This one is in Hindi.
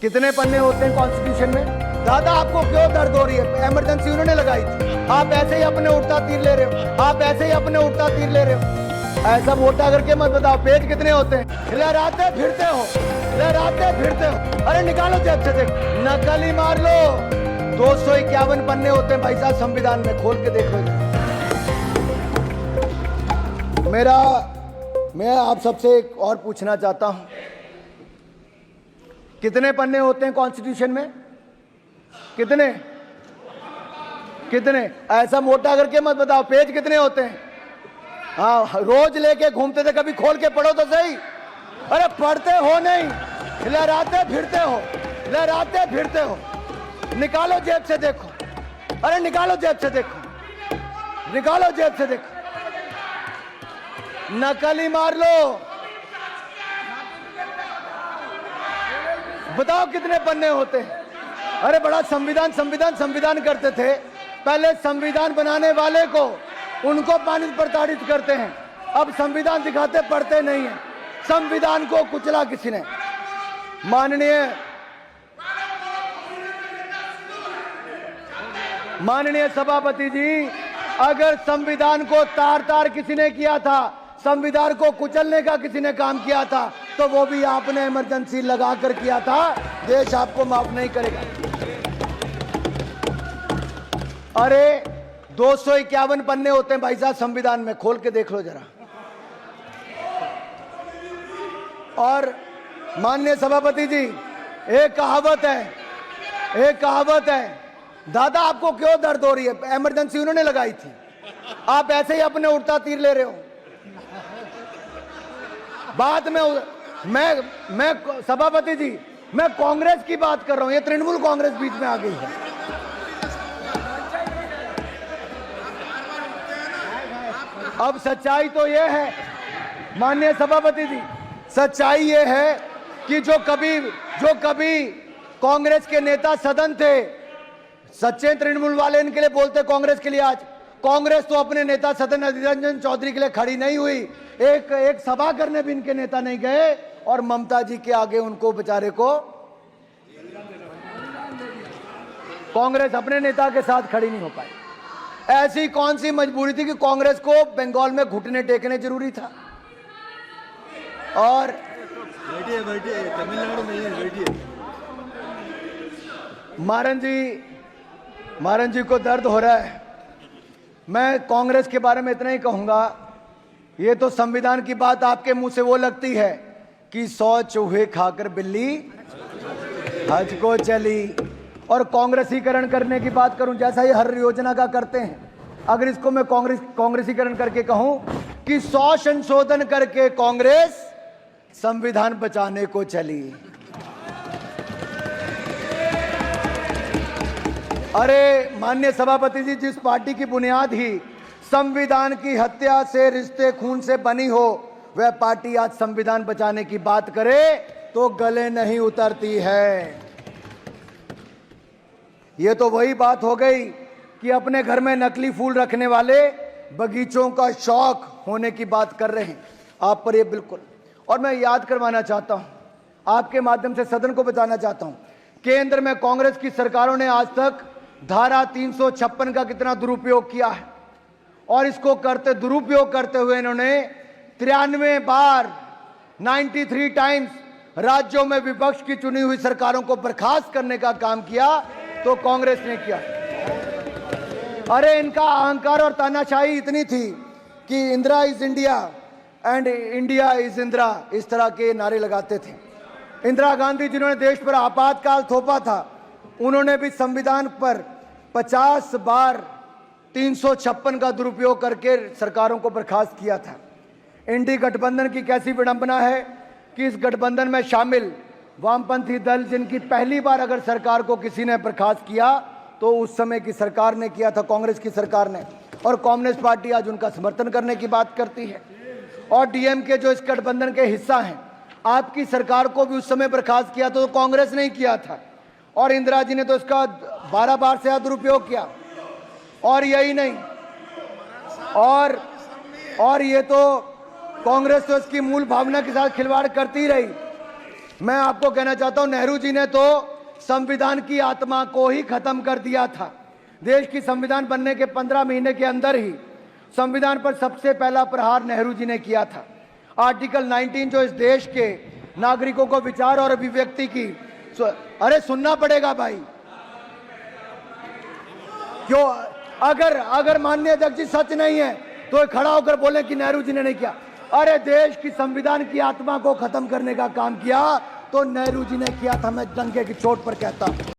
कितने पन्ने होते हैं कॉन्स्टिट्यूशन में? दादा आपको क्यों दर्द हो रही है? इमरजेंसी उन्होंने लगाई थी, आप ऐसे ही अपने उड़ता तीर ले रहे हो, आप ऐसे ही अपने उड़ता तीर ले रहे हो। ऐसा वोटा करके मत बताओ पेज कितने होते हैं। लहराते फिरते हो, लहराते फिरते हो। अरे निकालो जेब से, देख नकल ही मार लो। 251 पन्ने होते हैं भाई साहब संविधान में, खोल के देखो। मैं आप सबसे एक और पूछना चाहता हूं, कितने पन्ने होते हैं कॉन्स्टिट्यूशन में? कितने कितने? ऐसा मोटा करके मत बताओ पेज कितने होते हैं। हाँ रोज लेके घूमते थे, कभी खोल के पढ़ो तो सही। अरे पढ़ते हो नहीं, लहराते फिरते हो, लहराते फिरते हो। निकालो जेब से देखो, अरे निकालो जेब से देखो, निकालो जेब से देखो। नकल ही मार लो। बताओ कितने पन्ने होते हैं? अरे बड़ा संविधान संविधान संविधान करते थे। पहले संविधान बनाने वाले को, उनको पानी प्रताड़ित करते हैं, अब संविधान दिखाते पढ़ते नहीं है। संविधान को कुचला किसी ने। माननीय सभापति जी, अगर संविधान को तार तार किसी ने किया था, संविधान को कुचलने का किसी ने काम किया था, तो वो भी आपने इमरजेंसी लगा कर किया था। देश आपको माफ नहीं करेगा। अरे 251 पन्ने होते हैं भाई साहब संविधान में, खोल के देख लो जरा। और माननीय सभापति जी, एक कहावत है, दादा आपको क्यों दर्द हो रही है? इमरजेंसी उन्होंने लगाई थी, आप ऐसे ही अपने उड़ता तीर ले रहे हो। बाद में मैं सभापति जी, मैं कांग्रेस की बात कर रहा हूं, ये तृणमूल कांग्रेस बीच में आ गई है। अब सच्चाई तो ये है माननीय सभापति जी, सच्चाई ये है कि जो कभी कांग्रेस के नेता सदन थे, सच्चे तृणमूल वाले इनके लिए बोलते कांग्रेस के लिए। आज कांग्रेस तो अपने नेता सदन अधीर रंजन चौधरी के लिए खड़ी नहीं हुई, एक सभा करने भी इनके नेता नहीं गए, और ममता जी के आगे उनको बेचारे को कांग्रेस अपने नेता के साथ खड़ी नहीं हो पाई। ऐसी कौन सी मजबूरी थी कि कांग्रेस को बंगाल में घुटने टेकने जरूरी था? और बैठिए तमिलनाडु में ही बैठिए। मारन जी को दर्द हो रहा है। मैं कांग्रेस के बारे में इतना ही कहूंगा, ये तो संविधान की बात आपके मुंह से वो लगती है कि 100 चूहे खाकर बिल्ली हज को चली। और कांग्रेसीकरण करने की बात करूं, जैसा ये हर योजना का करते हैं, अगर इसको मैं कांग्रेसीकरण करके कहूं कि 100 संशोधन करके कांग्रेस संविधान बचाने को चली। अरे माननीय सभापति जी, जिस पार्टी की बुनियाद ही संविधान की हत्या से, रिश्ते खून से बनी हो, वह पार्टी आज संविधान बचाने की बात करे तो गले नहीं उतरती है। यह तो वही बात हो गई कि अपने घर में नकली फूल रखने वाले बगीचों का शौक होने की बात कर रहे हैं आप पर, ये बिल्कुल। और मैं याद करवाना चाहता हूं, आपके माध्यम से सदन को बताना चाहता हूं, केंद्र में कांग्रेस की सरकारों ने आज तक धारा 356 का कितना दुरुपयोग किया है, और इसको दुरुपयोग करते हुए इन्होंने 93 बार 93 टाइम्स राज्यों में विपक्ष की चुनी हुई सरकारों को बर्खास्त करने का काम किया, तो कांग्रेस ने किया। अरे इनका अहंकार और तानाशाही इतनी थी कि Indira is India and India is Indira, इस तरह के नारे लगाते थे। इंदिरा गांधी जिन्होंने देश पर आपातकाल थोपा था, उन्होंने भी संविधान पर 50 बार 356 का दुरुपयोग करके सरकारों को बर्खास्त किया था। इंडी गठबंधन की कैसी विडंबना है कि इस गठबंधन में शामिल वामपंथी दल, जिनकी पहली बार अगर सरकार को किसी ने बर्खास्त किया तो उस समय की सरकार ने किया था, कांग्रेस की सरकार ने, और कम्युनिस्ट पार्टी आज उनका समर्थन करने की बात करती है। और डीएमके जो इस गठबंधन के हिस्सा हैं, आपकी सरकार को भी उस समय बर्खास्त किया तो कांग्रेस ने किया था, और इंदिरा जी ने तो इसका 12 बार से दुरुपयोग किया। और यही नहीं, और ये तो कांग्रेस तो इसकी मूल भावना के साथ खिलवाड़ करती रही। मैं आपको कहना चाहता हूं, नेहरू जी ने तो संविधान की आत्मा को ही खत्म कर दिया था। देश की संविधान बनने के 15 महीने के अंदर ही संविधान पर सबसे पहला प्रहार नेहरू जी ने किया था। आर्टिकल 19 जो इस देश के नागरिकों को विचार और अभिव्यक्ति की, अरे सुनना पड़ेगा भाई, क्यों? अगर माननीय अध्यक्ष जी सच नहीं है तो खड़ा होकर बोले कि नेहरू जी ने नहीं किया। अरे देश की संविधान की आत्मा को खत्म करने का काम किया तो नेहरू जी ने किया था, मैं डंके की चोट पर कहता हूं।